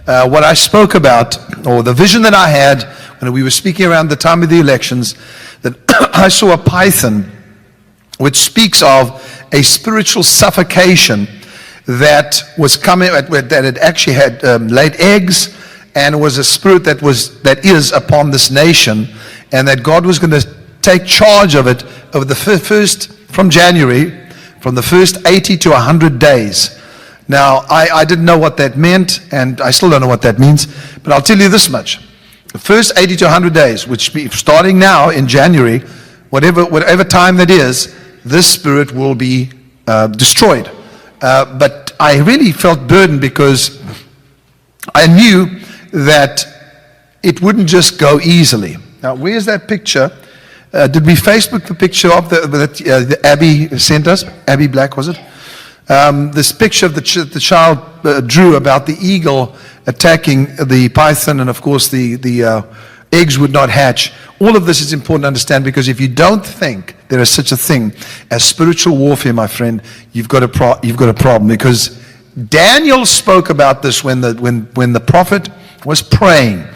what I spoke about, or the vision that I had when we were speaking around the time of the elections, that I saw a python which speaks of a spiritual suffocation that was coming, that it actually had laid eggs, and it was a spirit that is upon this nation, and that God was going to take charge of it over the first, from January, from the first 80 to 100 days. Now, I didn't know what that meant, and I still don't know what that means, but I'll tell you this much. The first 80 to 100 days, which starting now in January, whatever time that is, this spirit will be destroyed. But I really felt burdened because I knew that it wouldn't just go easily. Now, where's that picture? Did we Facebook the picture of that Abby sent us? Abby Black, was it? This picture of the child drew about the eagle attacking the python, and of course the eggs would not hatch. All of this is important to understand, because if you don't think there is such a thing as spiritual warfare, my friend, you've got a problem. Because Daniel spoke about this when the prophet was praying,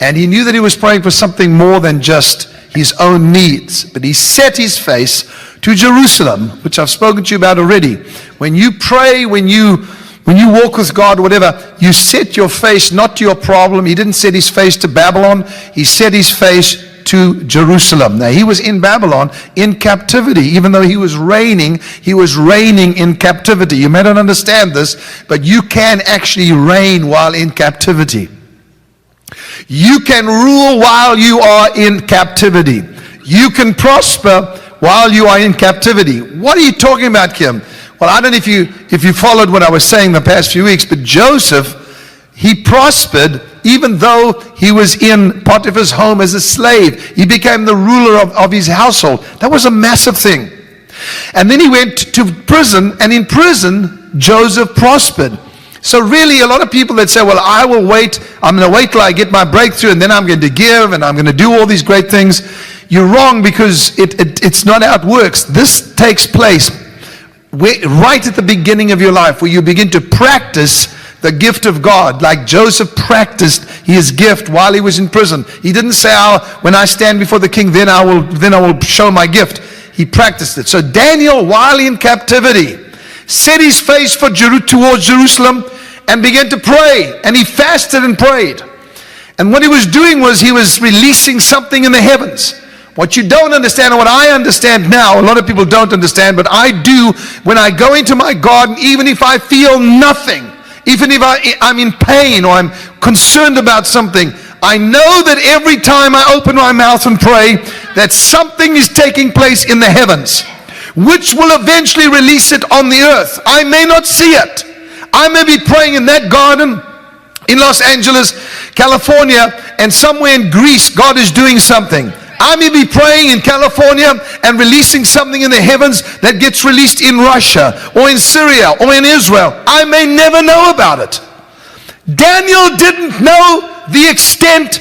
and he knew that he was praying for something more than just his own needs, but he set his face to Jerusalem, which I've spoken to you about already. When you pray, when you walk with God, whatever, you set your face not to your problem. He didn't set his face to Babylon. He set his face to Jerusalem. Now, he was in Babylon in captivity. Even though he was reigning in captivity. You may not understand this, but you can actually reign while in captivity. You can rule while you are in captivity. You can prosper while you are in captivity. What are you talking about, Kim? Well, I don't know if you followed what I was saying the past few weeks, but Joseph, he prospered even though he was in Potiphar's home as a slave. He became the ruler of his household. That was a massive thing. And then he went to prison, and in prison, Joseph prospered. So really, a lot of people that say, well, I'm going to wait till I get my breakthrough, and then I'm going to give, and I'm going to do all these great things. You're wrong, because it's not how it works. This takes place right at the beginning of your life, where you begin to practice the gift of God, like Joseph practiced his gift while he was in prison. He didn't say, when I stand before the king, then I will show my gift. He practiced it. So Daniel, while in captivity, set his face towards Jerusalem and began to pray. And he fasted and prayed. And what he was doing was he was releasing something in the heavens. What you don't understand, and what I understand now, a lot of people don't understand, but I do, when I go into my garden, even if I feel nothing, even if I'm in pain or I'm concerned about something, I know that every time I open my mouth and pray, that something is taking place in the heavens, which will eventually release it on the earth. I may not see it. I may be praying in that garden in Los Angeles, California, and somewhere in Greece, God is doing something. I may be praying in California and releasing something in the heavens that gets released in Russia or in Syria or in Israel. I may never know about it. Daniel didn't know the extent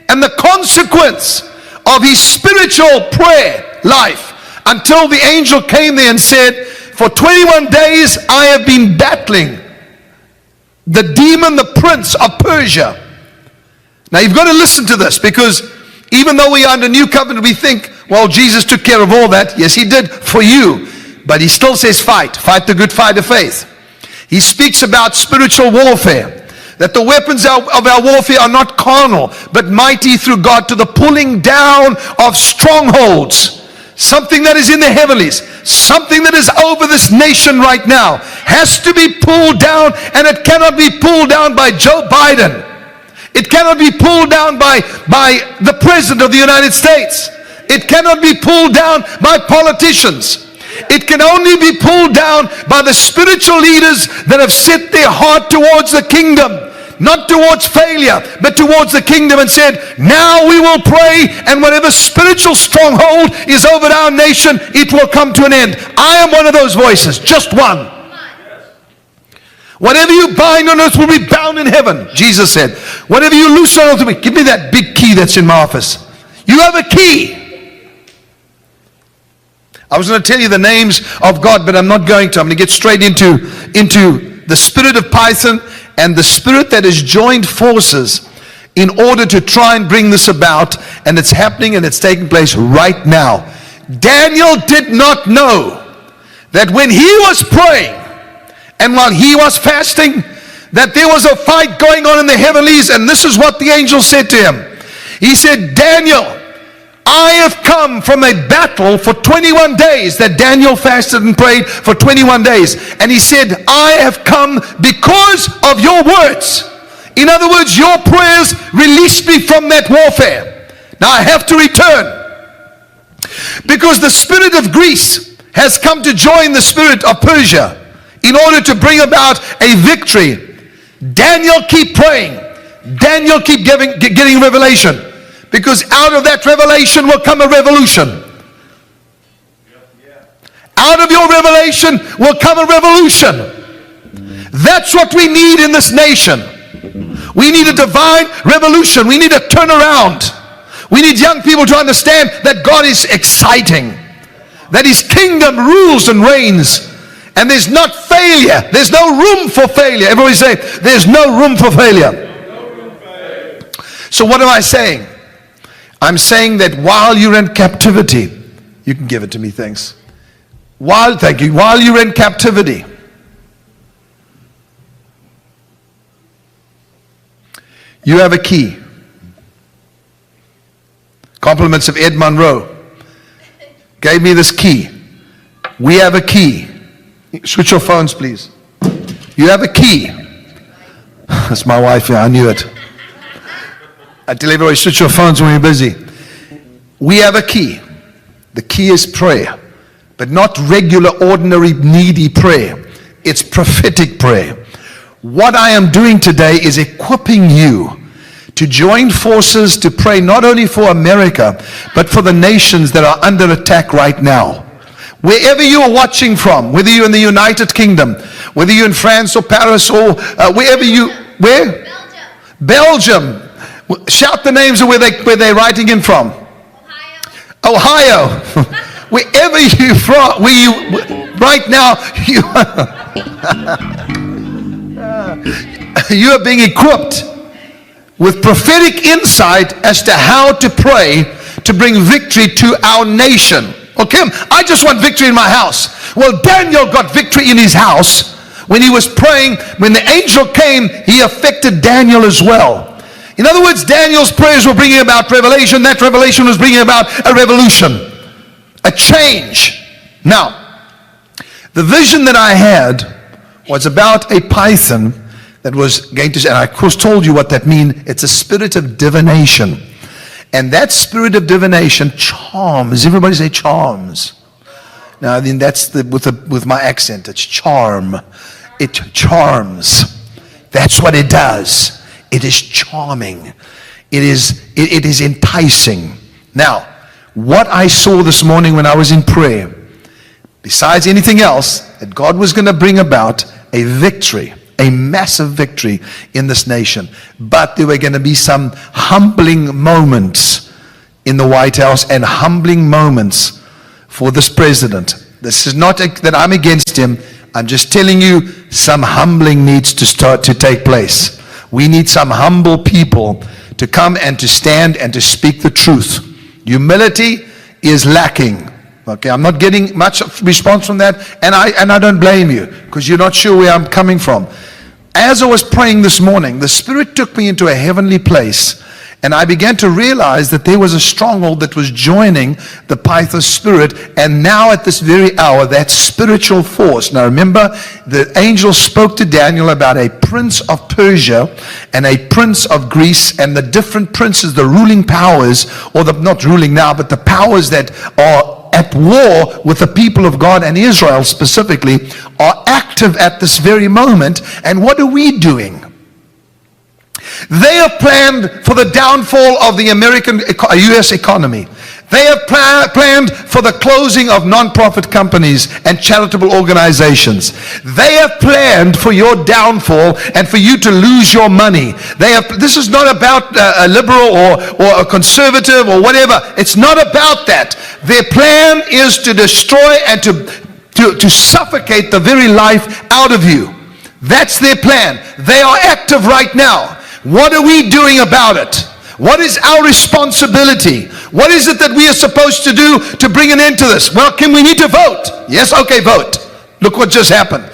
and the consequence of his spiritual prayer life until the angel came there and said, for 21 days I have been battling the demon, the prince of Persia. Now you've got to listen to this, because even though we are under new covenant, we think, well, Jesus took care of all that. Yes, he did for you. But he still says fight the good fight of faith. He speaks about spiritual warfare, that the weapons of our warfare are not carnal, but mighty through God to the pulling down of strongholds. Something that is in the heavenlies, something that is over this nation right now, has to be pulled down, and it cannot be pulled down by Joe Biden. It cannot be pulled down by the President of the United States. It cannot be pulled down by politicians. It can only be pulled down by the spiritual leaders that have set their heart towards the kingdom. Not towards failure, but towards the kingdom, and said, now we will pray, and whatever spiritual stronghold is over our nation, it will come to an end. I am one of those voices, just one. Whatever you bind on earth will be bound in heaven, Jesus said. Whatever you loose on earth will be. Give me that big key that's in my office. You have a key. I was going to tell you the names of God, but I'm not going to. I'm going to get straight into the spirit of Python and the spirit that has joined forces in order to try and bring this about, and it's happening and it's taking place right now. Daniel did not know that when he was praying and while he was fasting, that there was a fight going on in the heavenlies, and this is what the angel said to him. He said, Daniel, I have come from a battle for 21 days, that Daniel fasted and prayed for 21 days. And he said, I have come because of your words. In other words, your prayers released me from that warfare. Now I have to return, because the spirit of Greece has come to join the spirit of Persia in order to bring about a victory. Daniel, keep praying. Daniel, keep getting revelation, because out of that revelation will come a revolution. Out of your revelation will come a revolution. That's what we need in this nation. We need a divine revolution. We need a turnaround. We need young people to understand that God is exciting, that His kingdom rules and reigns, and there's not failure. There's no room for failure. Everybody say, there's no room for failure. So what am I saying? I'm saying that while you're in captivity, you can give it to me, thanks. Thank you. While you're in captivity, you have a key. Compliments of Ed Monroe gave me this key. We have a key. Switch your phones, please. You have a key. That's my wife. Yeah, I knew it. I tell everybody, switch your phones when you're busy. We have a key. The key is prayer, but not regular, ordinary, needy prayer. It's prophetic prayer. What I am doing today is equipping you to join forces to pray not only for America, but for the nations that are under attack right now. Wherever you are watching from, whether you're in the United Kingdom, whether you're in France or Paris or wherever you, where? Belgium. Shout the names of where they're writing in from. Ohio. Wherever you from, right now, you are being equipped with prophetic insight as to how to pray to bring victory to our nation. Okay, I just want victory in my house. Well, Daniel got victory in his house when he was praying. When the angel came, he affected Daniel as well. In other words, Daniel's prayers were bringing about revelation. That revelation was bringing about a revolution, a change. Now, the vision that I had was about a python that was going to, and I of course told you what that means. It's a spirit of divination. And that spirit of divination charms. Everybody say charms. Now, then that's with my accent. It's charm. It charms. That's what it does. It is charming. It is enticing. Now, what I saw this morning when I was in prayer, besides anything else, that God was going to bring about a victory, a massive victory in this nation. But there were going to be some humbling moments in the White House and humbling moments for this president. This is not that I'm against him. I'm just telling you some humbling needs to start to take place. We need some humble people to come and to stand and to speak the truth. Humility is lacking. Okay, I'm not getting much response from that, and I don't blame you, because you're not sure where I'm coming from. As I was praying this morning, the Spirit took me into a heavenly place, and I began to realize that there was a stronghold that was joining the Python spirit, and now at this very hour, that spiritual force. Now remember, the angel spoke to Daniel about a prince of Persia and a prince of Greece, and the different princes, the ruling powers, or the not ruling now, but the powers that are at war with the people of God, and Israel specifically, are active at this very moment. And what are we doing? They have planned for the downfall of the U.S. economy. They have planned for the closing of non-profit companies and charitable organizations. They have planned for your downfall and for you to lose your money. This is not about a liberal or a conservative or whatever. It's not about that. Their plan is to destroy and to suffocate the very life out of you. That's their plan. They are active right now. What are we doing about it? What is our responsibility? What is it that we are supposed to do to bring an end to this? Well, we need to vote? Yes, okay, vote. Look what just happened.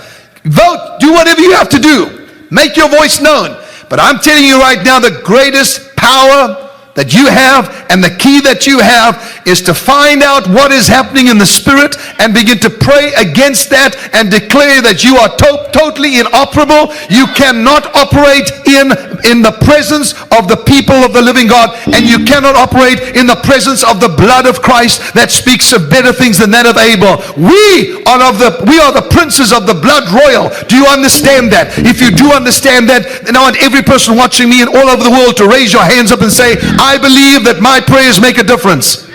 Vote. Do whatever you have to do. Make your voice known. But I'm telling you right now, the greatest power that you have and the key that you have is to find out what is happening in the spirit and begin to pray against that and declare that you are totally inoperable. You cannot operate in the presence of the people of the living God, and you cannot operate in the presence of the blood of Christ that speaks of better things than that of Abel. We are the princes of the blood royal. Do you understand that? If you do understand that, then I want every person watching me and all over the world to raise your hands up and say, I believe that my prayers make a difference.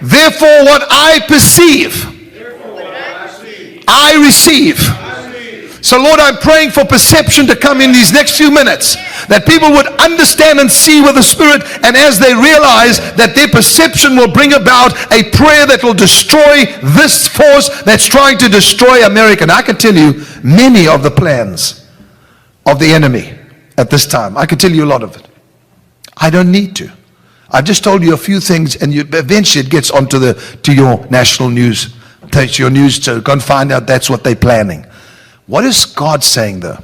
Therefore, what I perceive, I receive. So, Lord, I'm praying for perception to come in these next few minutes, that people would understand and see with the Spirit, and as they realize that their perception will bring about a prayer that will destroy this force that's trying to destroy America. And I can tell you many of the plans of the enemy at this time. I can tell you a lot of it. I don't need to. I've just told you a few things, and eventually it gets onto to your national news, to your news, so go and find out that's what they're planning. What is God saying though?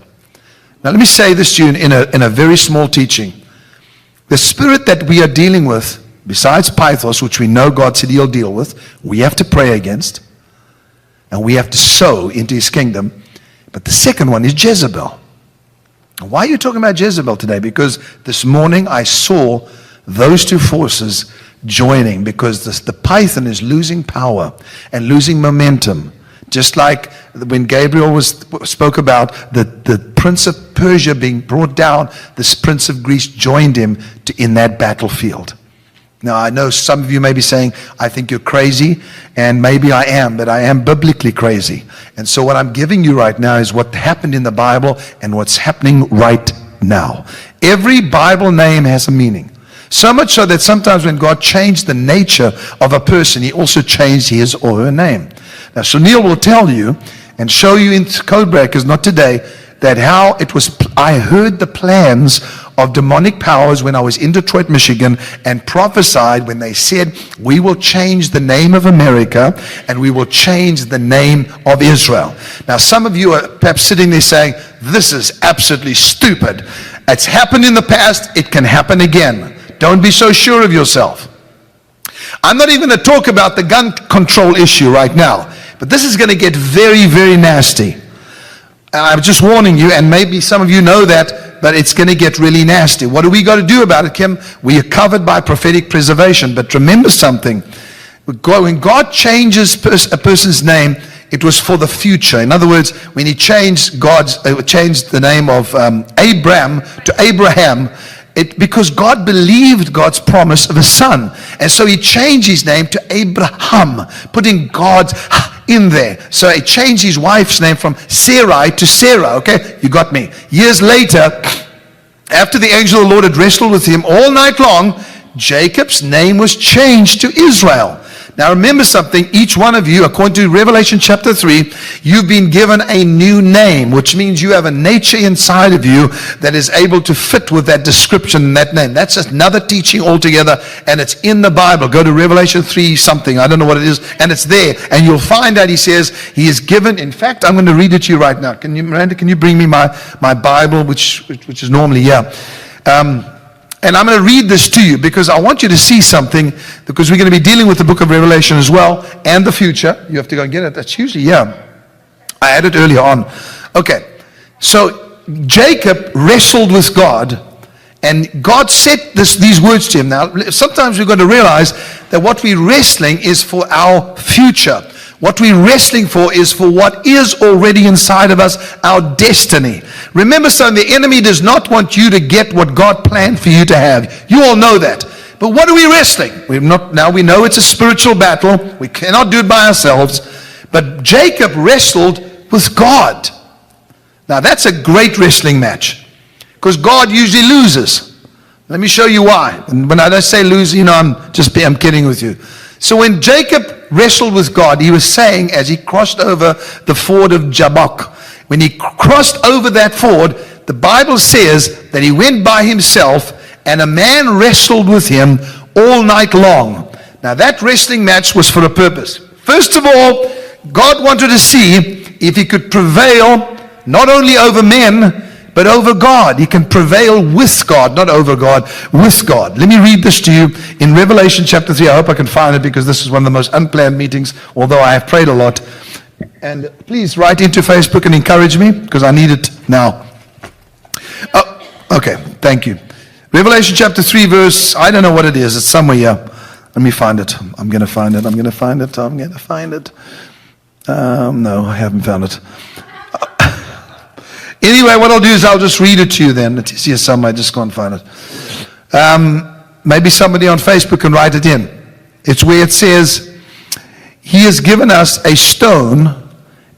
Now let me say this to you in a very small teaching. The spirit that we are dealing with, besides Pythos, which we know God said he'll deal with, we have to pray against, and we have to sow into his kingdom. But the second one is Jezebel. Why are you talking about Jezebel today? Because this morning I saw those two forces joining, because the python is losing power and losing momentum. Just like when Gabriel spoke about the prince of Persia being brought down, this prince of Greece joined him in that battlefield. Now, I know some of you may be saying, I think you're crazy, and maybe I am, but I am biblically crazy. And so what I'm giving you right now is what happened in the Bible and what's happening right now. Every Bible name has a meaning. So much so that sometimes when God changed the nature of a person, he also changed his or her name. Now, Sunil will tell you and show you in code breakers, not today, that how it was, I heard the plans of demonic powers when I was in Detroit, Michigan, and prophesied when they said, we will change the name of America and we will change the name of Israel. Now, some of you are perhaps sitting there saying, this is absolutely stupid. It's happened in the past, it can happen again. Don't be so sure of yourself. I'm not even going to talk about the gun control issue right now, but this is going to get very, very nasty. I'm just warning you, and maybe some of you know that, but it's going to get really nasty. What do we got to do about it, Kim? We are covered by prophetic preservation. But remember something. When God changes a person's name, it was for the future. In other words, when he changed the name of Abram to Abraham, because God believed God's promise of a son. And so he changed his name to Abraham, putting God's in there. So he changed his wife's name from Sarai to Sarah. Okay, you got me. Years later, after the angel of the Lord had wrestled with him all night long, Jacob's name was changed to Israel. Now remember something, each one of you, according to Revelation chapter 3, you've been given a new name, which means you have a nature inside of you that is able to fit with that description and that name. That's just another teaching altogether, and it's in the Bible. Go to Revelation 3 something, I don't know what it is, and it's there. And you'll find that he says he is given, in fact, I'm going to read it to you right now. Miranda, can you bring me my Bible, which is normally, yeah. And I'm going to read this to you because I want you to see something, because we're going to be dealing with the book of Revelation as well and the future. You have to go and get it. That's usually, yeah. I had it earlier on. Okay. So Jacob wrestled with God, and God said these words to him. Now, sometimes we've got to realize that what we're wrestling is for our future. What we're wrestling for is for what is already inside of us, our destiny. Remember something, the enemy does not want you to get what God planned for you to have. You all know that. But what are we wrestling? Now we know it's a spiritual battle. We cannot do it by ourselves. But Jacob wrestled with God. Now that's a great wrestling match, because God usually loses. Let me show you why. And when I say lose, I'm kidding with you. So when Jacob wrestled with God, he was saying, as he crossed over the ford of Jabbok, When he crossed over that ford, the Bible says that he went by himself and a man wrestled with him all night long. Now that wrestling match was for a purpose. First of all, God wanted to see if he could prevail not only over men, but over God. He can prevail with God, not over God, with God. Let me read this to you in Revelation chapter 3. I hope I can find it because this is one of the most unplanned meetings, although I have prayed a lot. And please write into Facebook and encourage me because I need it now. Oh, okay, thank you. Revelation chapter 3 verse, I don't know what it is. It's somewhere here. Let me find it. I'm going to find it. No, I haven't found it. Anyway, what I'll do is I'll just read it to you then. It's here somewhere. Just go and find it. Maybe somebody on Facebook can write it in. It's where it says, he has given us a stone,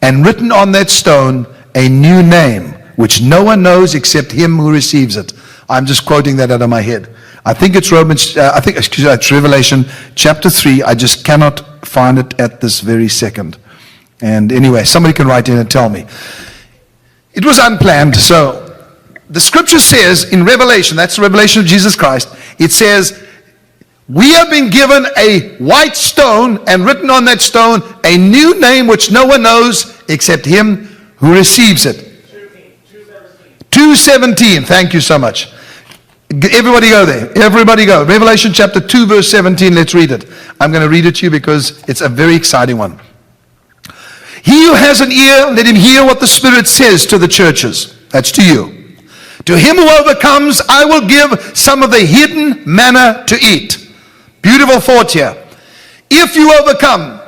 and written on that stone a new name, which no one knows except him who receives it. I'm just quoting that out of my head. I think it's it's Revelation chapter 3. I just cannot find it at this very second. And anyway, somebody can write in and tell me. It was unplanned. So the scripture says in Revelation, that's the revelation of Jesus Christ, it says, we have been given a white stone, and written on that stone a new name which no one knows except him who receives it. 2:17. Thank you so much. Everybody go there. Everybody go. Revelation chapter 2 verse 17. Let's read it. I'm going to read it to you because it's a very exciting one. He who has an ear, let him hear what the Spirit says to the churches. That's to you. To him who overcomes, I will give some of the hidden manna to eat. Beautiful thought here. If you overcome,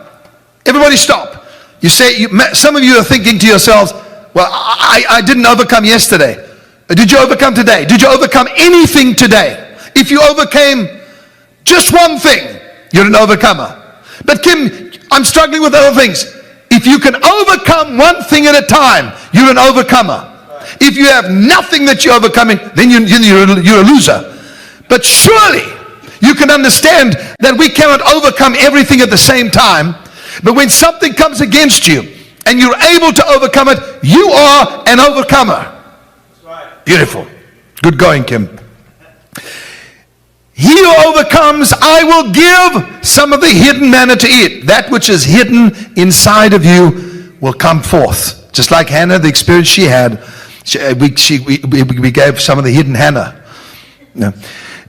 everybody stop. You say, some of you are thinking to yourselves, well, I didn't overcome yesterday. Did you overcome today? Did you overcome anything today? If you overcame just one thing, you're an overcomer. But Kim, I'm struggling with other things. If you can overcome one thing at a time, you're an overcomer. If you have nothing that you're overcoming, then you're a loser. But surely you can understand that we cannot overcome everything at the same time. But when something comes against you and you're able to overcome it, you are an overcomer. Beautiful. Good going, Kim. He who overcomes, I will give some of the hidden manna to eat. That which is hidden inside of you will come forth. Just like Hannah, the experience she had, we gave some of the hidden manna. No.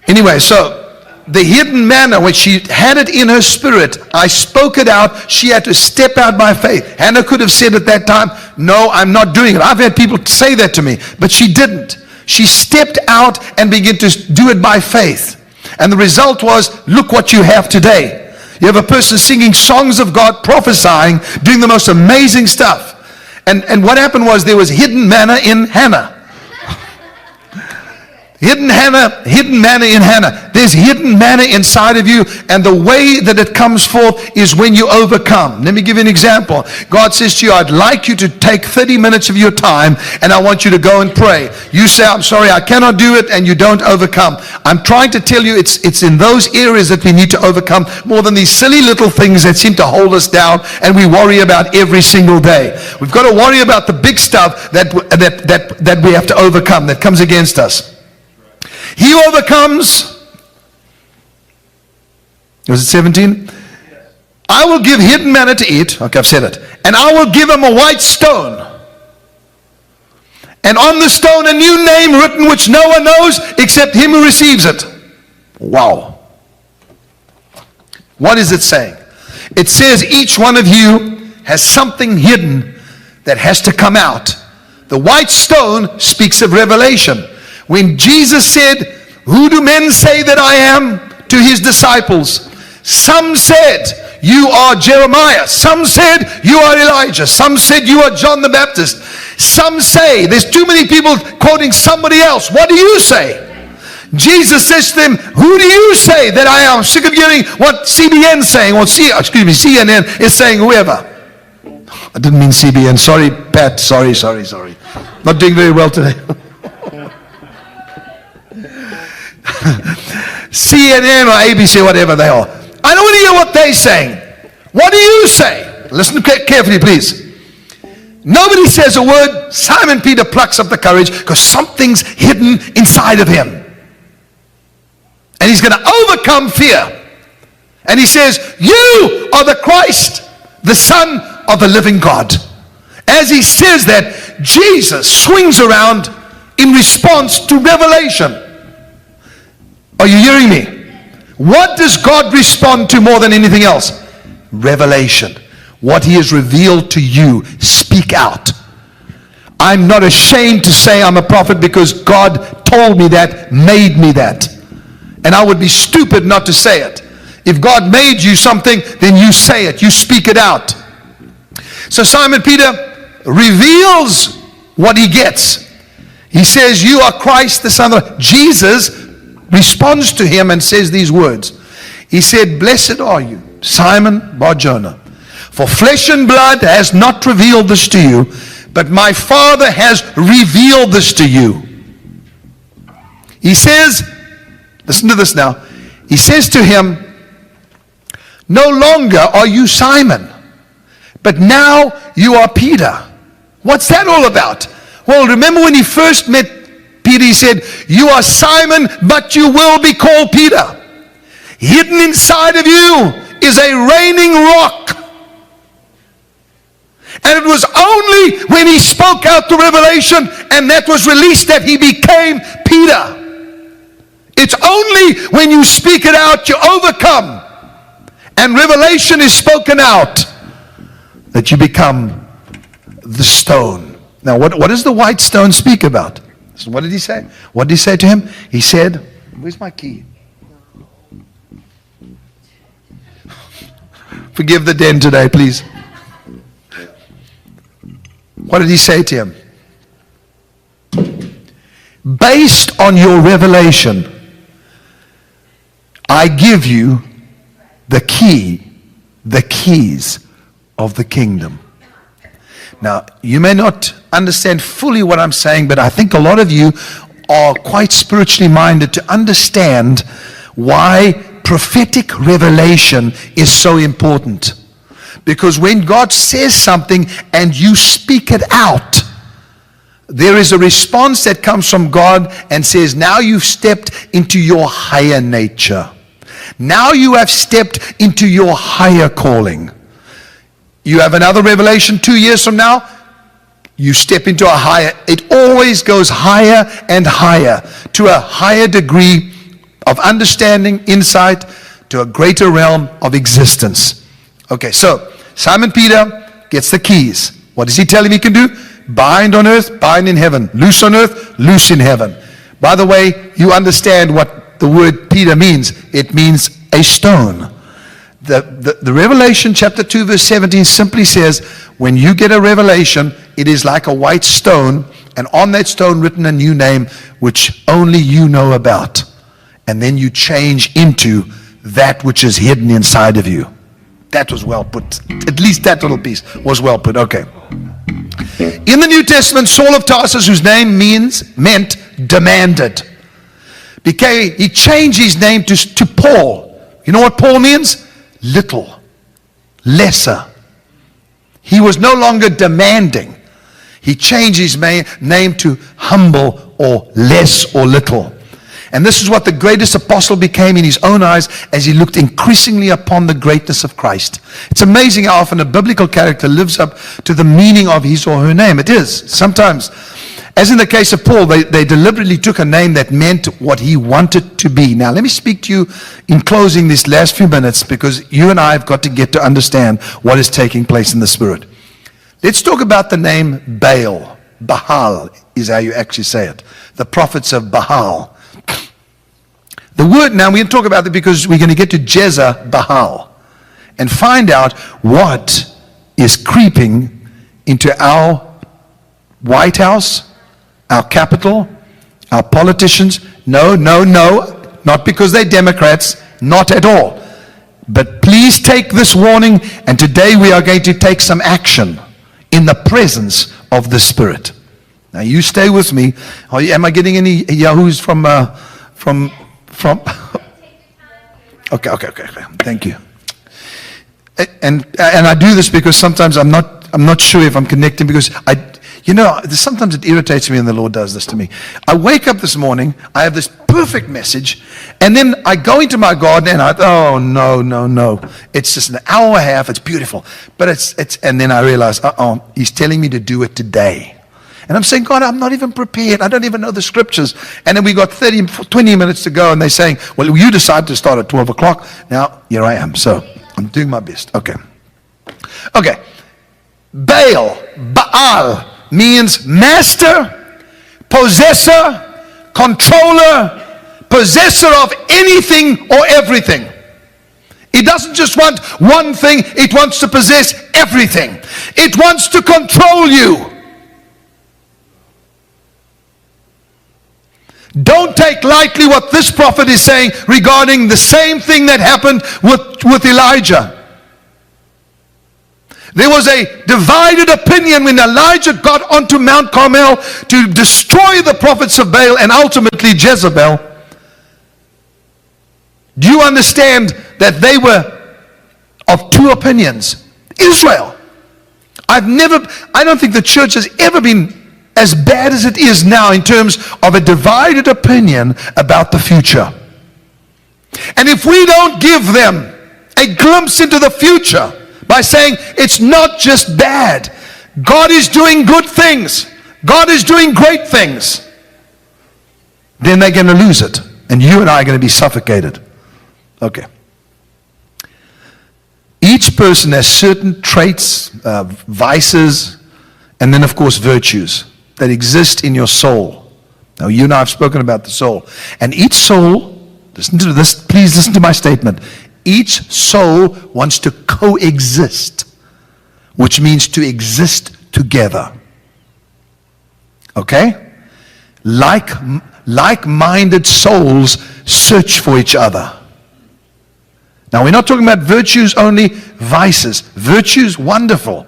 Anyway, so the hidden manna, when she had it in her spirit, I spoke it out. She had to step out by faith. Hannah could have said at that time, no, I'm not doing it. I've had people say that to me, but she didn't. She stepped out and began to do it by faith. And the result was, look what you have today. You have a person singing songs of God, prophesying, doing the most amazing stuff. And what happened was there was hidden manna in Hannah. Hidden manna in Hannah. There's hidden manna inside of you, and the way that it comes forth is when you overcome. Let me give you an example. God says to you, I'd like you to take 30 minutes of your time, and I want you to go and pray. You say, I'm sorry, I cannot do it, and you don't overcome. I'm trying to tell you it's in those areas that we need to overcome more than these silly little things that seem to hold us down and we worry about every single day. We've got to worry about the big stuff that we have to overcome, that comes against us. He who overcomes, was it 17? Yes. I will give hidden manna to eat. Okay, I've said it. And I will give him a white stone. And on the stone a new name written which no one knows except him who receives it. Wow. What is it saying? It says each one of you has something hidden that has to come out. The white stone speaks of revelation. When Jesus said, who do men say that I am, to his disciples, some said, you are Jeremiah. Some said, you are Elijah. Some said, you are John the Baptist. Some say, there's too many people quoting somebody else. What do you say? Jesus says to them, who do you say that I am? I'm sick of hearing what CBN saying, or CNN is saying, whoever. I didn't mean CBN. Sorry, Pat. Sorry. Not doing very well today. CNN or ABC, whatever they are. I don't want to hear what they're saying. What do you say? Listen carefully, please. Nobody says a word. Simon Peter plucks up the courage because something's hidden inside of him. And he's going to overcome fear. And he says, you are the Christ, the Son of the living God. As he says that, Jesus swings around in response to revelation. Are you hearing me? What does God respond to more than anything else? Revelation. What he has revealed to you, speak out. I'm not ashamed to say I'm a prophet because God told me that, made me that. And I would be stupid not to say it. If God made you something, then you say it, you speak it out. So Simon Peter reveals what he gets. He says, you are Christ, the Son of God. Jesus responds to him and says these words. He said, blessed are you, Simon Bar-Jonah, for flesh and blood has not revealed this to you, but my Father has revealed this to you. He says, listen to this now. He says to him, no longer are you Simon, but now you are Peter. What's that all about? Well, remember when he first met Peter, he said, you are Simon, but you will be called Peter. Hidden inside of you is a reigning rock. And it was only when he spoke out the revelation and that was released that he became Peter. It's only when you speak it out, you overcome. And revelation is spoken out that you become the stone. Now, what does the white stone speak about? So what did he say? What did he say to him? He said, where's my key? Forgive the den today, please. What did he say to him? Based on your revelation, I give you the keys of the kingdom. Now, you may not understand fully what I'm saying, but I think a lot of you are quite spiritually minded to understand why prophetic revelation is so important. Because when God says something and you speak it out, there is a response that comes from God and says, now you've stepped into your higher nature. Now you have stepped into your higher calling. You have another revelation 2 years from now, you step into a higher. It always goes higher and higher to a higher degree of understanding, insight, to a greater realm of existence. Okay, so Simon Peter gets the keys. What does he tell him he can do? Bind on earth, bind in heaven. Loose on earth, loose in heaven. By the way, you understand what the word Peter means. It means a stone. The Revelation chapter 2 verse 17 simply says, when you get a revelation, it is like a white stone, and on that stone written a new name, which only you know about. And then you change into that which is hidden inside of you. That was well put. At least that little piece was well put. Okay. In the New Testament, Saul of Tarsus, whose name meant demanded, he changed his name to Paul. You know what Paul means? Little, lesser. He was no longer demanding. He changed his name to humble or less or little. And this is what the greatest apostle became in his own eyes as he looked increasingly upon the greatness of Christ. It's amazing how often a biblical character lives up to the meaning of his or her name. It is. Sometimes, as in the case of Paul, they deliberately took a name that meant what he wanted to be. Now, let me speak to you in closing these last few minutes, because you and I have got to get to understand what is taking place in the Spirit. Let's talk about the name Baal. Baal is how you actually say it. The prophets of Baal. The word, now we're going to talk about it because we're going to get to JEZEBEL and find out what is creeping into our White House, our capital, our politicians. No, not because they're Democrats, not at all. But please take this warning, and today we are going to take some action in the presence of the Spirit. Now you stay with me. Am I getting any yahoos from okay. Thank you. And I do this because sometimes I'm not I'm not sure if I'm connecting, because sometimes it irritates me when the Lord does this to me. I wake up this morning, I have this perfect message, and then I go into my garden and oh, no. It's just an hour and a half, it's beautiful. But and then I realize, He's telling me to do it today. And I'm saying, God, I'm not even prepared. I don't even know the scriptures. And then we got 20 minutes to go, and they're saying, well, you decided to start at 12 o'clock. Now, here I am. So I'm doing my best. Okay. Baal means master, possessor, controller, possessor of anything or everything. It doesn't just want one thing, it wants to possess everything. It wants to control you. Don't take lightly what this prophet is saying regarding the same thing that happened with Elijah. There was a divided opinion when Elijah got onto Mount Carmel to destroy the prophets of Baal and ultimately Jezebel. Do you understand that they were of two opinions? Israel. I don't think the church has ever been as bad as it is now in terms of a divided opinion about the future. And if we don't give them a glimpse into the future by saying it's not just bad, God is doing good things, God is doing great things, then they're going to lose it. And you and I are going to be suffocated. Okay. Each person has certain traits, vices, and then of course virtues that exist in your soul. Now you and I have spoken about the soul. And each soul, listen to this, please listen to my statement. Each soul wants to coexist, which means to exist together. Okay? Like-minded souls search for each other. Now we're not talking about virtues only, vices. Virtues, wonderful.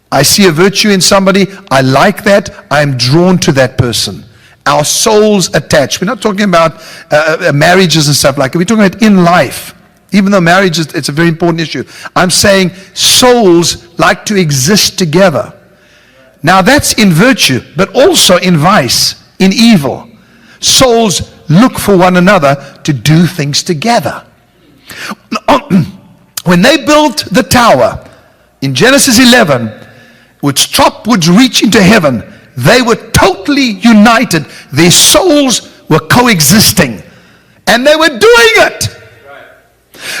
I see a virtue in somebody, I like that, I'm drawn to that person. Our souls attach. We're not talking about marriages and stuff like that. We're talking about in life. Even though marriage it's a very important issue. I'm saying souls like to exist together. Now that's in virtue, but also in vice, in evil. Souls look for one another to do things together. When they built the tower in Genesis 11, which top would reach into heaven, they were totally united. Their souls were coexisting, and they were doing it.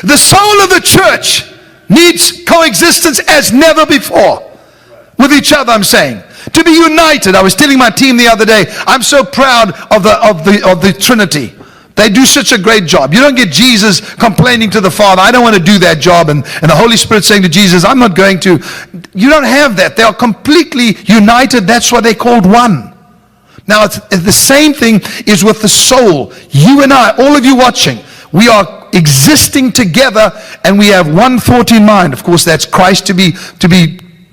The soul of the church needs coexistence as never before with each other. I'm saying to be united. I was telling my team the other day, I'm so proud of the Trinity. They do such a great job. You don't get Jesus complaining to the Father, I don't want to do that job, and the Holy Spirit saying to Jesus, I'm not going to. You don't have that. They are completely united. That's why they're called one. Now, it's the same thing is with the soul. You and I, all of you watching, we are existing together, and we have one thought in mind. Of course, that's Christ to be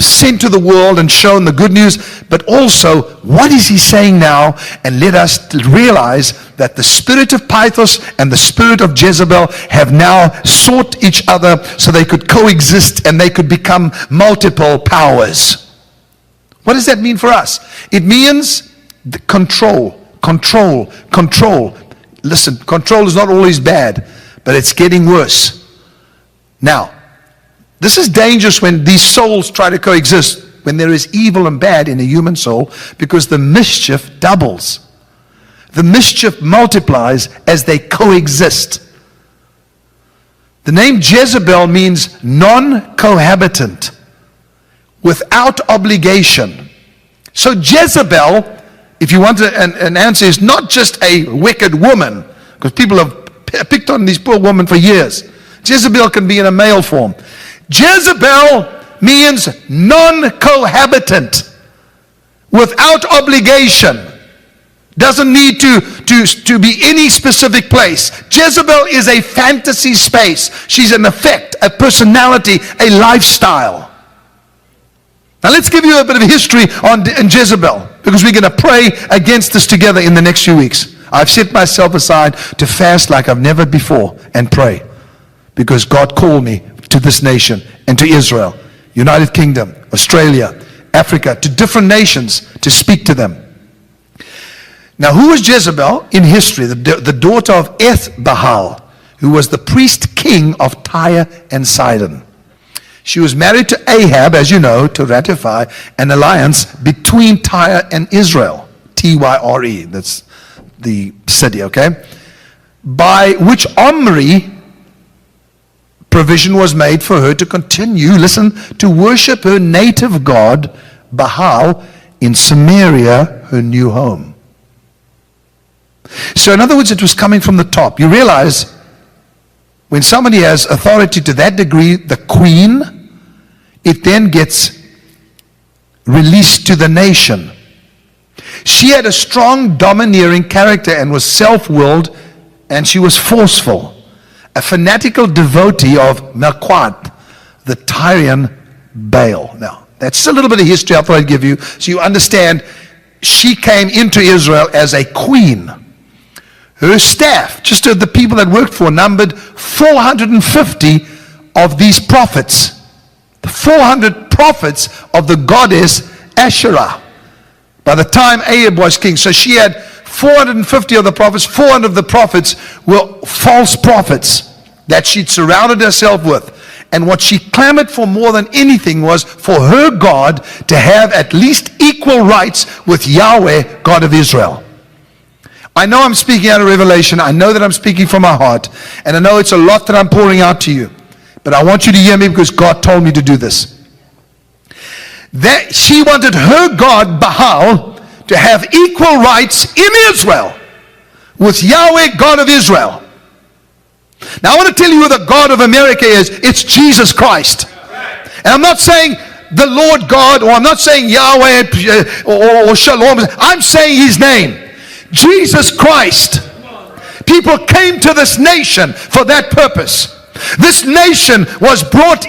sent to the world and shown the good news, but also what is he saying now? And let us realize that the spirit of Pythos and the spirit of Jezebel have now sought each other so they could coexist and they could become multiple powers. What does that mean for us? It means the control. Listen, control is not always bad, but it's getting worse. Now, this is dangerous when these souls try to coexist, when there is evil and bad in a human soul, because the mischief doubles. The mischief multiplies as they coexist. The name Jezebel means non-cohabitant, without obligation. So Jezebel, if you want an answer, is not just a wicked woman, because people have picked on these poor women for years. Jezebel can be in a male form. Jezebel means non-cohabitant, without obligation. Doesn't need to be any specific place. Jezebel is a fantasy space. She's an effect, a personality, a lifestyle. Now let's give you a bit of history on Jezebel, because we're going to pray against this together in the next few weeks. I've set myself aside to fast like I've never before and pray, because God called me to this nation and to Israel. United Kingdom, Australia, Africa, to different nations to speak to them. Now, who was Jezebel in history? The daughter of Ethbaal, who was the priest king of Tyre and Sidon. She was married to Ahab, as you know, to ratify an alliance between Tyre and Israel. Tyre, that's the city, okay? By which Omri provision was made for her to continue, listen, to worship her native god, Baal, in Samaria, her new home. So in other words, it was coming from the top. You realize when somebody has authority to that degree, the queen, it then gets released to the nation. She had a strong, domineering character and was self-willed, and she was forceful. A fanatical devotee of Melquat, the Tyrian Baal. Now, that's a little bit of history I thought I'd give you, so you understand she came into Israel as a queen. Her staff, just the people that worked for, numbered 450 of these prophets. The 400 prophets of the goddess Asherah. By the time Ahab was king, so she had 450 of the prophets. 400 of the prophets were false prophets that she'd surrounded herself with. And what she clamored for more than anything was for her God to have at least equal rights with Yahweh, God of Israel. I know I'm speaking out of revelation. I know that I'm speaking from my heart. And I know it's a lot that I'm pouring out to you. But I want you to hear me because God told me to do this. That she wanted her God, Baal, to have equal rights in Israel with Yahweh, God of Israel. Now I want to tell you who the God of America is. It's Jesus Christ. And I'm not saying the Lord God, or I'm not saying Yahweh or Shalom. I'm saying his name. Jesus Christ. People came to this nation for that purpose. This nation was brought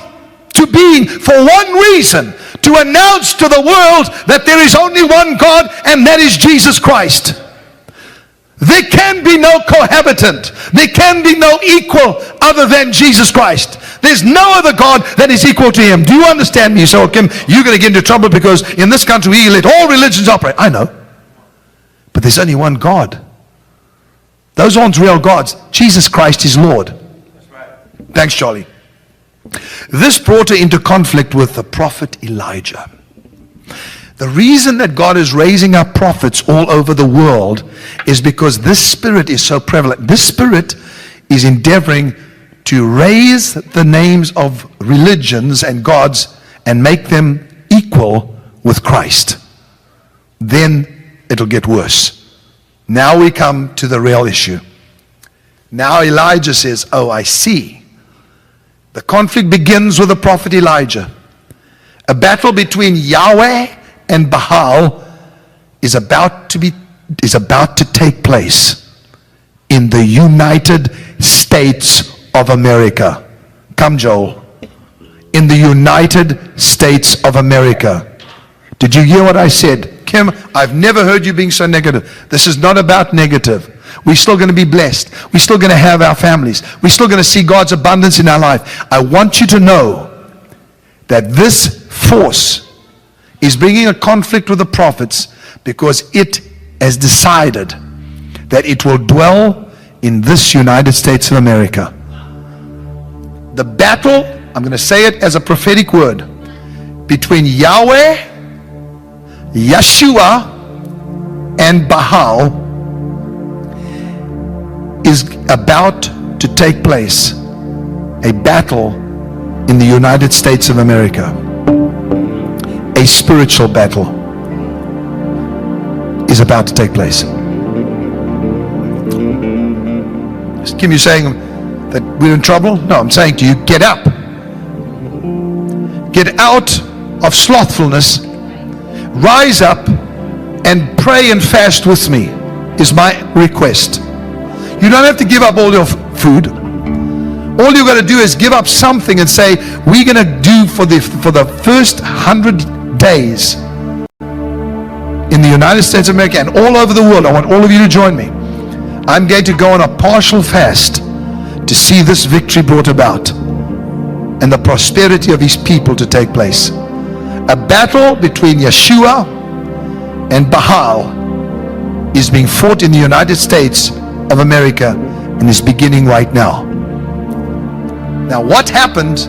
to being for one reason, to announce to the world that there is only one God, and that is Jesus Christ. There can be no cohabitant. There can be no equal other than Jesus Christ. There's no other God that is equal to him. Do you understand me? So, Kim, you're going to get into trouble because in this country we let all religions operate. I know. But there's only one God. Those aren't real gods. Jesus Christ is Lord. That's right. Thanks, Charlie. This brought her into conflict with the prophet Elijah. The reason that God is raising up prophets all over the world is because this spirit is so prevalent. This spirit is endeavoring to raise the names of religions and gods and make them equal with Christ. Then it'll get worse. Now we come to the real issue. Now Elijah says, oh, I see. The conflict begins with the prophet Elijah. A battle between Yahweh and Baal is about to take place in the United States of America. Come, Joel. In the United States of America. Did you hear what I said? Kim, I've never heard you being so negative. This is not about negative. We're still going to be blessed. We're still going to have our families. We're still going to see God's abundance in our life. I want you to know that this force is bringing a conflict with the prophets because it has decided that it will dwell in this United States of America. The battle, I'm going to say it as a prophetic word, between Yahweh, Yeshua, and Baal is about to take place. A battle in the United States of America. A spiritual battle is about to take place. Kim, you saying that we're in trouble? No, I'm saying to you, get up. Get out of slothfulness. Rise up and pray and fast with me is my request. You don't have to give up all your food. All you got to do is give up something and say, we're going to do for the first 100 days in the United States of America and all over the world. I want all of you to join me. I'm going to go on a partial fast to see this victory brought about. and the prosperity of his people to take place. A battle between Yeshua and Baal is being fought in the United States of America and is beginning right now. Now, what happened?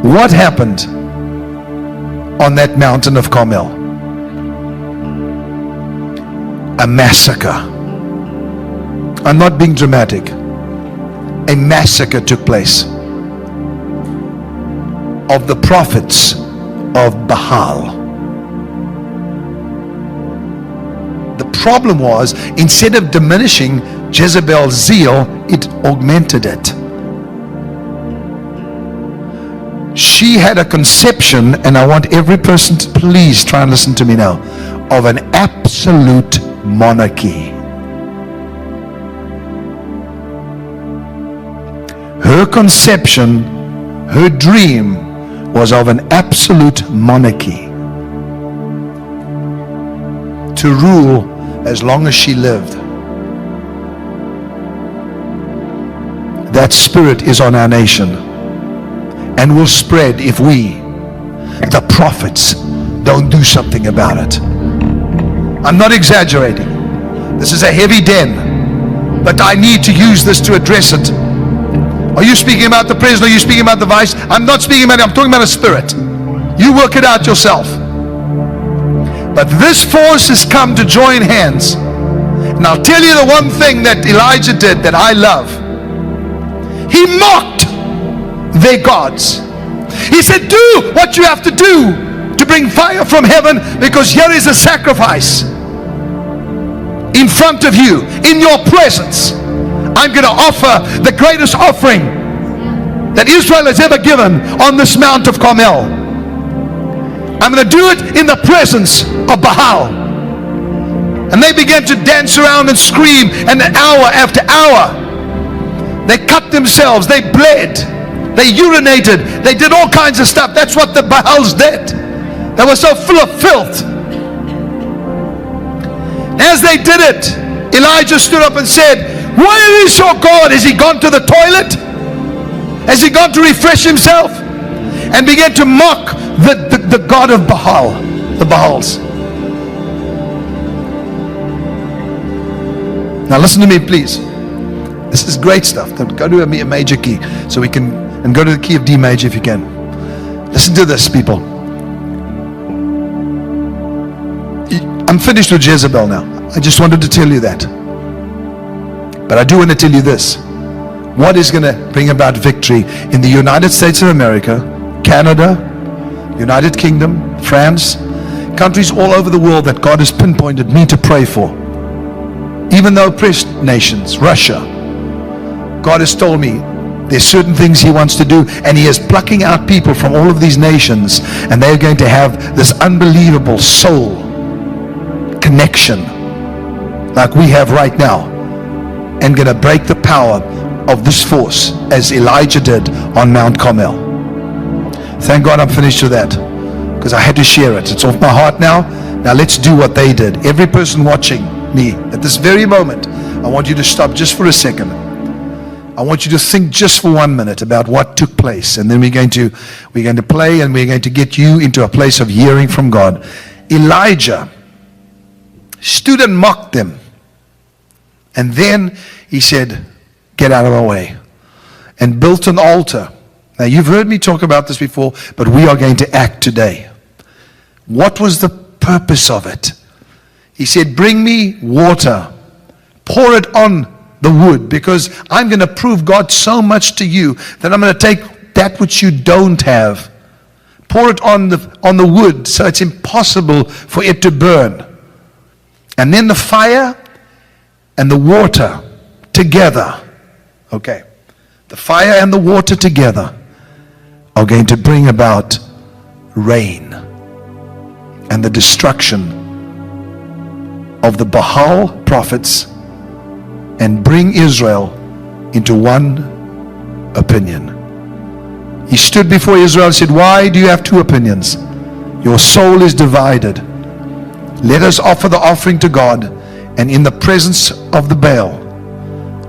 What happened on that mountain of Carmel? A massacre. I'm not being dramatic. A massacre took place of the prophets of Baal. The problem was, instead of diminishing Jezebel's zeal, it augmented it. She had a conception, and I want every person to please try and listen to me now, of an absolute monarchy. Her conception, her dream was of an absolute monarchy, to rule as long as she lived. That spirit is on our nation and will spread if we, the prophets, don't do something about it. I'm not exaggerating. This is a heavy den, but I need to use this to address it. Are you speaking about the president? Are you speaking about the vice? I'm not speaking about it. I'm talking about a spirit. You work it out yourself. But this force has come to join hands. And I'll tell you the one thing that Elijah did that I love. He mocked their gods. He said, do what you have to do to bring fire from heaven, because here is a sacrifice in front of you, in your presence. I'm going to offer the greatest offering that Israel has ever given on this Mount of Carmel. I'm going to do it in the presence of Baal. And they began to dance around and scream, and hour after hour they cut themselves, they bled, they urinated, they did all kinds of stuff. That's what the Baals did. They were so full of filth. As they did it, Elijah stood up and said, where is your God? Has he gone to the toilet? Has he gone to refresh himself? And began to mock the God of Baal, the Baals. Now listen to me, please. This is great stuff. Go to a major key, so we can, and go to the key of D major if you can. Listen to this, people. I'm finished with Jezebel now. I just wanted to tell you that. But I do want to tell you this. What is going to bring about victory in the United States of America, Canada, United Kingdom, France, countries all over the world that God has pinpointed me to pray for. Even though oppressed nations, Russia, God has told me there's certain things he wants to do, and he is plucking out people from all of these nations, and they're going to have this unbelievable soul connection like we have right now, and going to break the power of this force as Elijah did on Mount Carmel. Thank God I'm finished with that, because I had to share it. It's off my heart now. Now let's do what they did. Every person watching me at this very moment, I want you to stop just for a second. I want you to think just for 1 minute about what took place, and then we're going to play, and we're going to get you into a place of hearing from God. Elijah stood and mocked them, and then he said, get out of our way, and built an altar. Now you've heard me talk about this before, but we are going to act today. What was the purpose of it? He said, bring me water, pour it on the wood, because I'm going to prove God so much to you that I'm going to take that which you don't have, pour it on the wood, so it's impossible for it to burn. And then the fire and the water together, okay, the fire and the water together are going to bring about rain and the destruction of the Baal prophets, and bring Israel into one opinion. He stood before Israel and said, why do you have two opinions? Your soul is divided. Let us offer the offering to God, and in the presence of the Baal,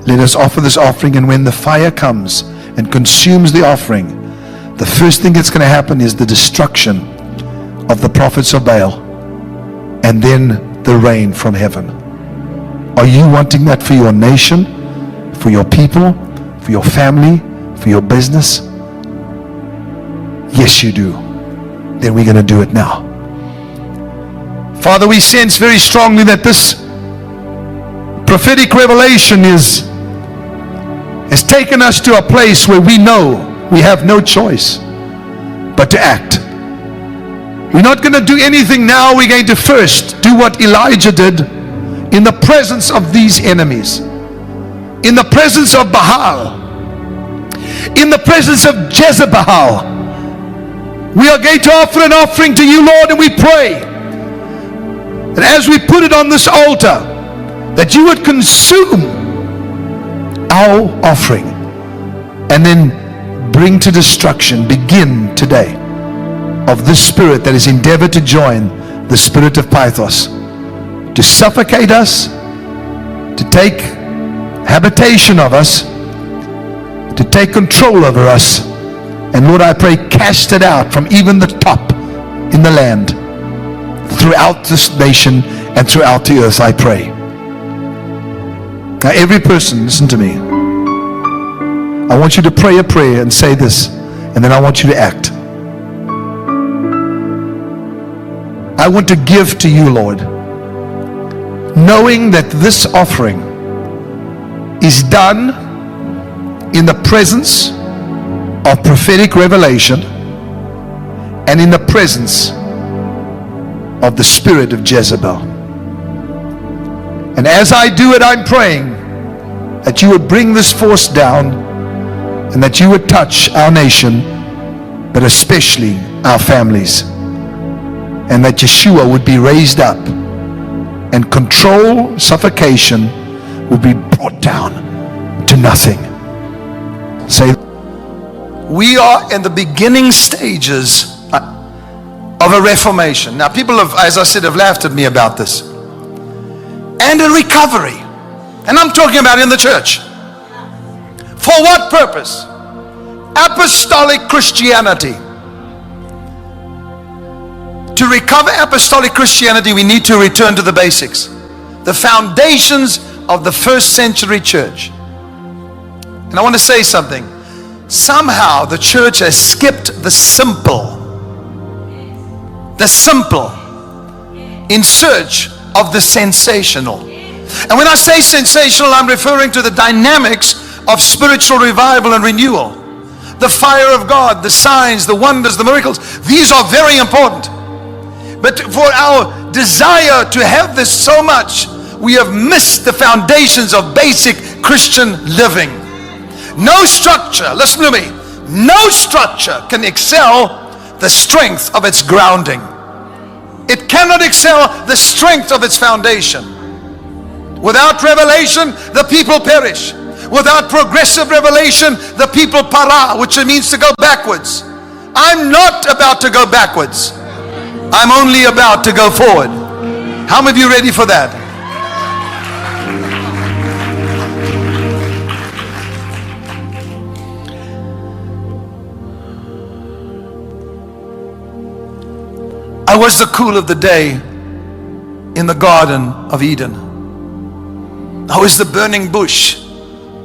let us offer this offering, and when the fire comes, and consumes the offering, the first thing that's going to happen is the destruction of the prophets of Baal, and then the rain from heaven. Are you wanting that for your nation, for your people, for your family, for your business? Yes, you do. Then we're going to do it now. Father, we sense very strongly that this prophetic revelation has taken us to a place where we know we have no choice but to act. We're not going to do anything now. We're going to first do what Elijah did in the presence of these enemies, in the presence of Baal, in the presence of Jezebel. We are going to offer an offering to you, Lord, and we pray that as we put it on this altar, that you would consume our offering and then bring to destruction, begin today, of this spirit that has endeavored to join the spirit of Pythos, to suffocate us, to take habitation of us, to take control over us. And Lord, I pray, cast it out from even the top in the land, throughout this nation and throughout the earth, I pray. Now every person, listen to me. I want you to pray a prayer and say this, and then I want you to act. I want to give to you, Lord, knowing that this offering is done in the presence of prophetic revelation and in the presence of the spirit of Jezebel. And as I do it, I'm praying that you would bring this force down and that you would touch our nation, but especially our families, and that Yeshua would be raised up and control, suffocation would be brought down to nothing. Say, we are in the beginning stages of a reformation. Now people have, as I said, have laughed at me about this. And a recovery. And I'm talking about in the church. For what purpose? Apostolic Christianity. To recover apostolic Christianity, we need to return to the basics, the foundations of the first century church. And I want to say something. Somehow the church has skipped the simple in search of the sensational. And when I say sensational, I'm referring to the dynamics of spiritual revival and renewal. The fire of God, the signs, the wonders, the miracles. These are very important. But for our desire to have this so much, we have missed the foundations of basic Christian living. No structure, listen to me, no structure can excel the strength of its grounding. It cannot excel the strength of its foundation. Without revelation, the people perish. Without progressive revelation, the people para, which means to go backwards. I'm not about to go backwards. I'm only about to go forward. How many of you ready for that? I was the cool of the day in the Garden of Eden. I was the burning bush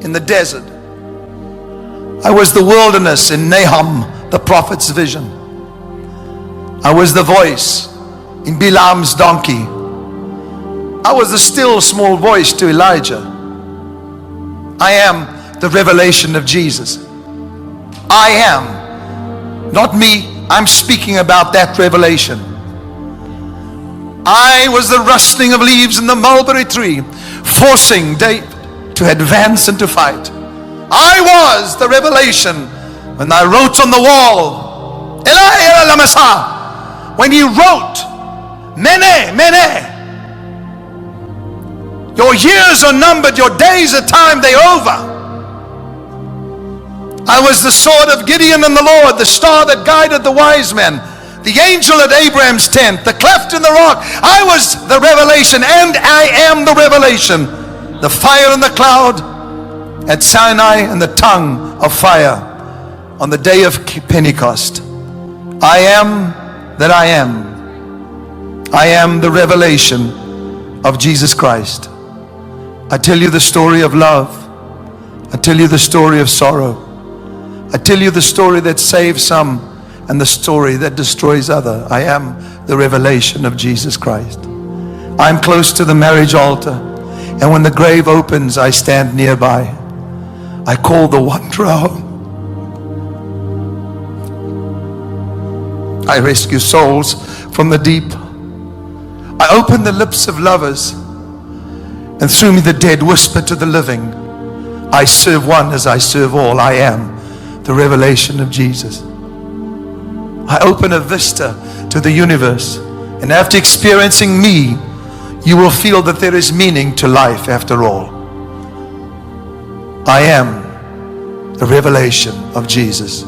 in the desert. I was the wilderness in Nahum, the prophet's vision. I was the voice in Balaam's donkey. I was the still small voice to Elijah. I am the revelation of Jesus. I am, not me, I'm speaking about that revelation. I was the rustling of leaves in the mulberry tree, forcing David to advance and to fight. I was the revelation when I wrote on the wall, Eli, Eli, lama sabachthani. When he wrote, Mene, Mene, your years are numbered, your days are time, they over. I was the sword of Gideon and the Lord, the star that guided the wise men, the angel at Abraham's tent, the cleft in the rock. I was the revelation, and I am the revelation, the fire in the cloud, at Sinai and the tongue of fire on the day of Pentecost. I am that I am. I am the revelation of Jesus Christ. I tell you the story of love. I tell you the story of sorrow. I tell you the story that saves some and the story that destroys other. I am the revelation of Jesus Christ. I'm close to the marriage altar, and when the grave opens, I stand nearby. I call the wanderer home. I rescue souls from the deep. I open the lips of lovers, and through me the dead whisper to the living. I serve one as I serve all. I am the revelation of Jesus. I open a vista to the universe, and after experiencing me, you will feel that there is meaning to life after all. I am the revelation of Jesus.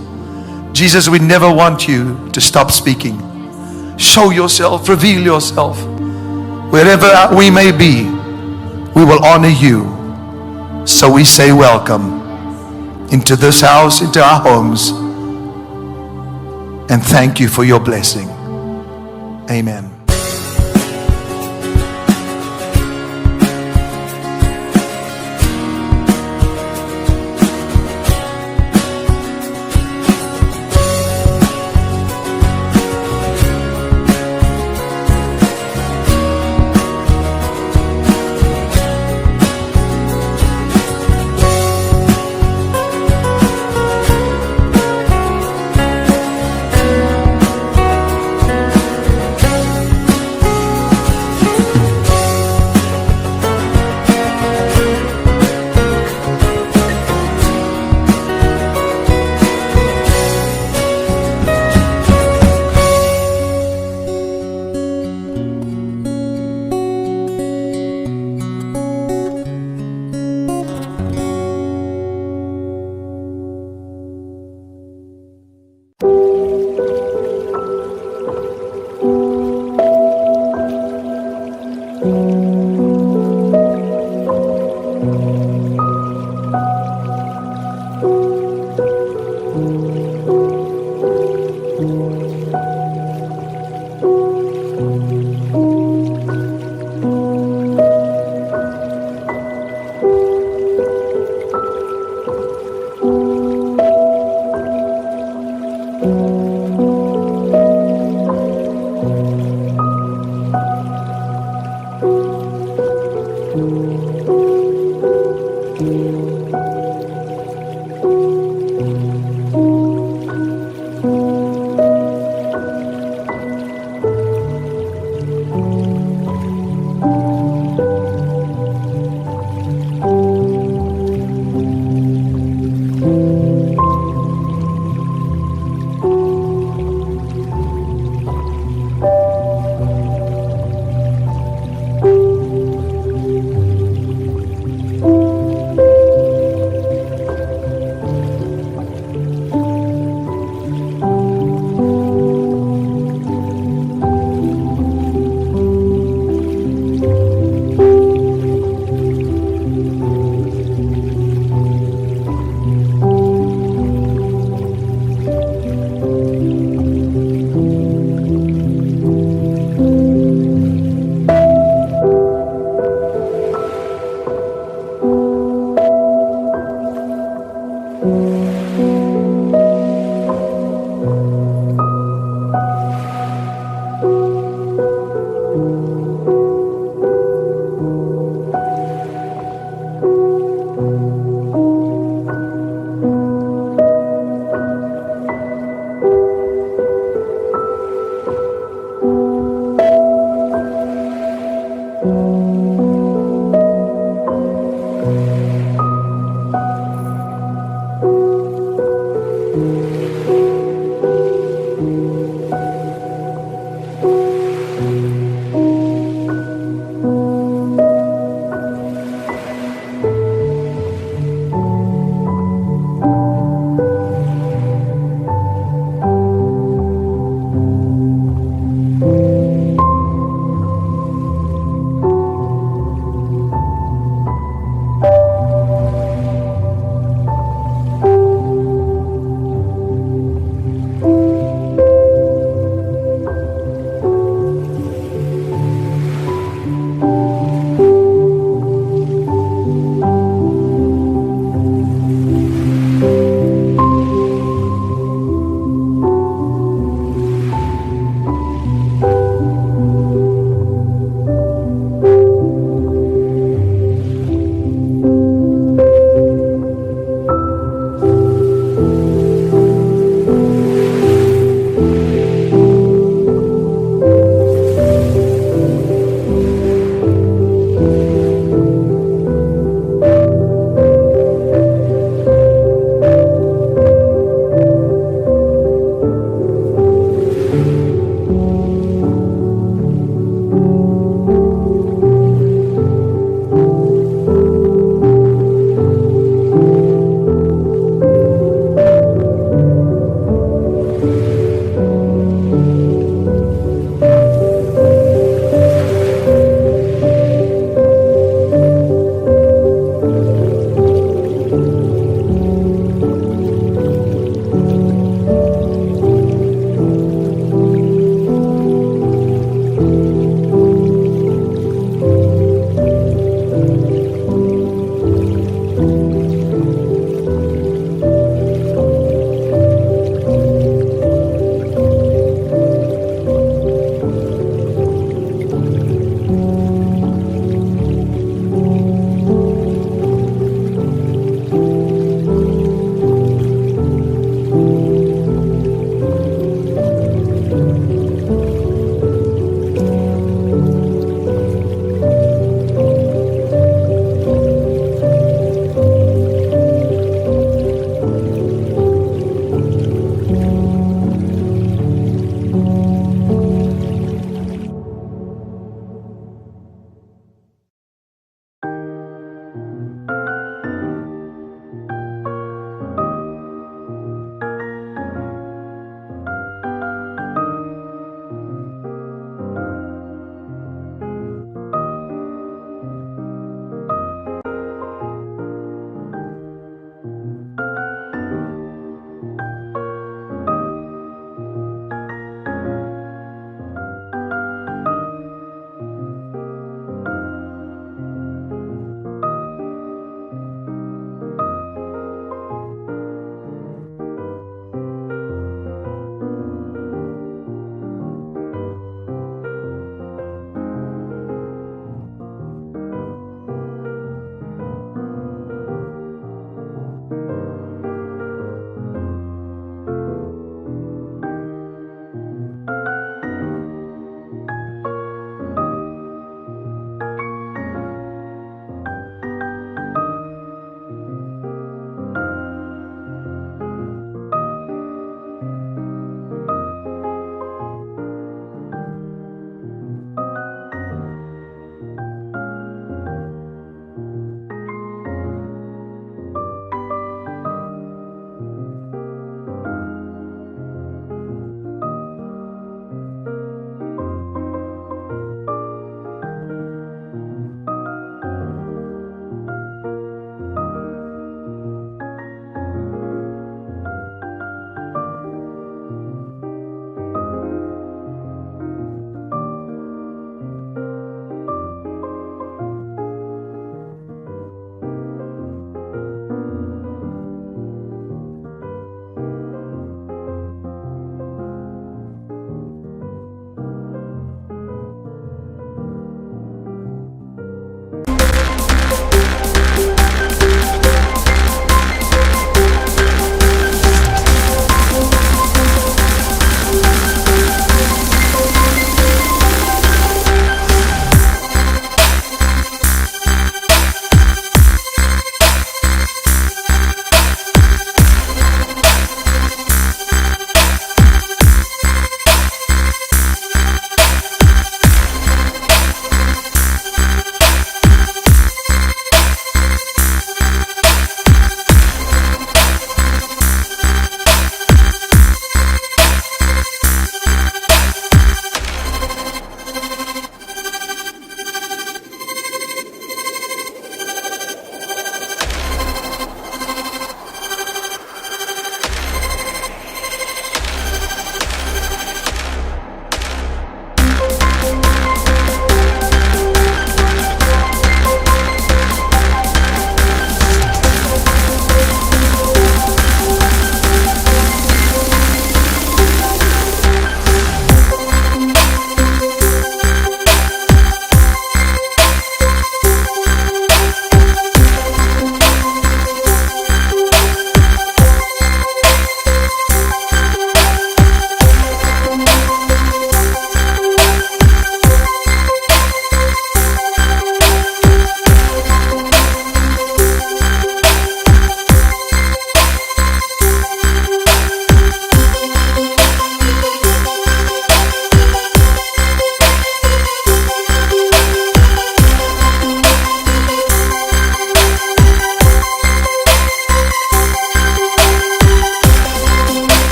Jesus, we never want you to stop speaking. Show yourself, reveal yourself. Wherever we may be, we will honor you. So we say welcome into this house, into our homes, and thank you for your blessing. Amen.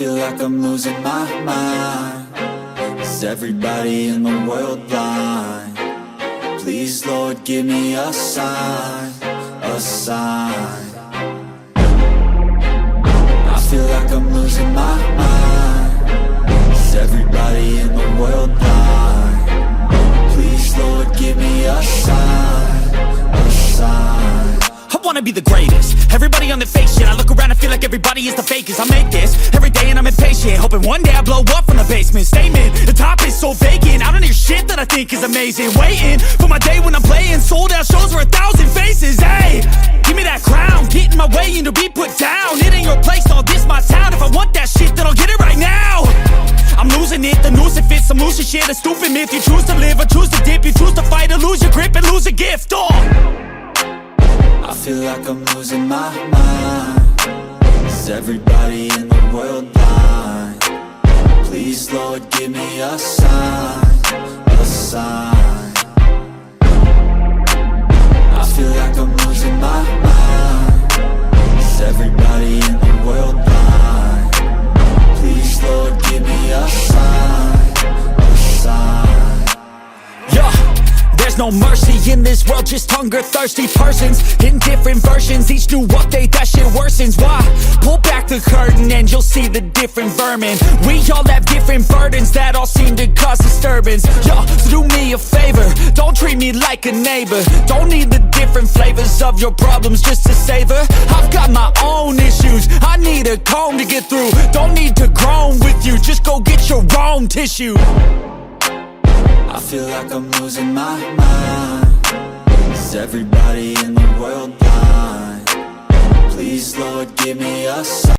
feel like I'm losing my mind. Is everybody in the world blind? Please, Lord, give me a sign, a sign. I feel like I'm losing my mind. Is everybody in the world blind? Please, Lord, give me a sign, a sign. I wanna be the greatest. Everybody on the fake shit. I look around and feel like everybody is the fakest. I make this every day and I'm impatient, hoping one day I blow up from the basement. Statement, the top is so vacant. I don't hear shit that I think is amazing. Waiting for my day when I'm playing sold out shows for 1,000 faces. Hey, give me that crown, get in my way and to be put down. It ain't your place, all this my town. If I want that shit, then I'll get it right now. I'm losing it, the noose it fits. I'm losing shit, a stupid myth. You choose to live or choose to dip. You choose to fight or lose your grip and lose a gift. I feel like I'm losing my mind. Is everybody in the world blind? Please, Lord, give me a sign, a sign. I feel like I'm losing my mind. Is everybody in the world blind? Please, Lord, give me a sign, a sign. Yeah. There's no mercy in this world, just hunger-thirsty persons in different versions. Each new update, that shit worsens. Why? Pull back the curtain and you'll see the different vermin. We all have different burdens that all seem to cause disturbance. Yo, so do me a favor, don't treat me like a neighbor. Don't need the different flavors of your problems just to savor. I've got my own issues, I need a comb to get through. Don't need to groan with you, just go get your own tissue. I feel like I'm losing my mind. Is everybody in the world blind? Please, Lord, give me a sign.